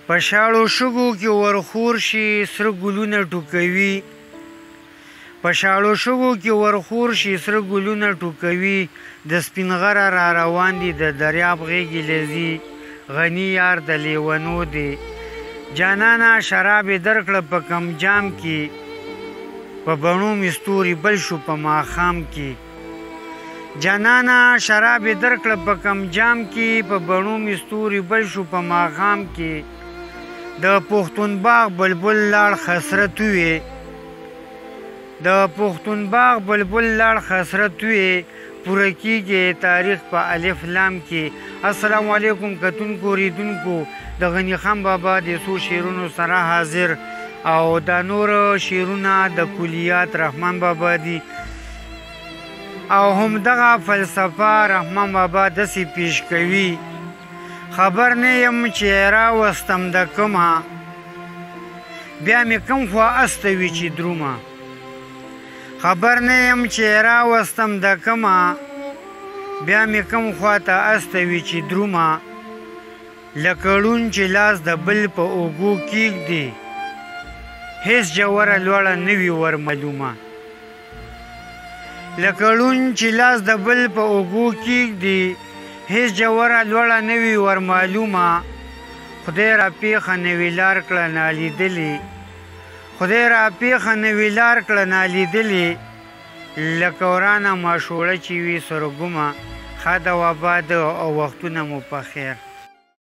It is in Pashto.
په شاړو شګو کې ورخور شي سره ګلونه ټوکوي په شاړو شګو کې ورخور شي سره ګلونه ټوکوي د سپین غره را روان دي د دریاب غیږې لذي غني یار د لیونو دی جانانا شراب یې درکړه په کم جام کې په بڼو مې ستوري بل شو په ماښام کې جانانا شراب یې درکړه په کم جام کې په بڼو مې ستوري بل شو په ماښام کې د پښتون باغ بلبل لاړ خسرت وې د پښتون باغ بلبل لاړ خسرت وې پوره کیږي تاریخ په الف لام کې السلام علیکم کتونکو ریدونکو د غنی خان بابا د څو شعرونو سره حاضر او دا نور شعرونه د کلیات رحمان بابا دي او هم دغه فلسفه رحمان بابا داسې پیش کوي خبر نه یم چې راوستم د کومه بیا مې کوم خوا استوي چې درومه خبر نه یم چې راوستم د کومه بیا مې کوم خواته استوي چې درومه لکه ړوند چې لاس د بل په اوږو کیږدي هیڅ جوره لوړه نه وي ور معلومه لکه ړوند چې لاس د بل په اوږو کیږدي هیڅ جوره لوړه نه وي ور معلومه خدای را پیښه نوې لار کړه نالیدلې خدای را پیښه نوې لار کړه نالیدلې لکه ورانه ماشوړه چې وي سرګومه ښه د وباد او وختونه مو په خیر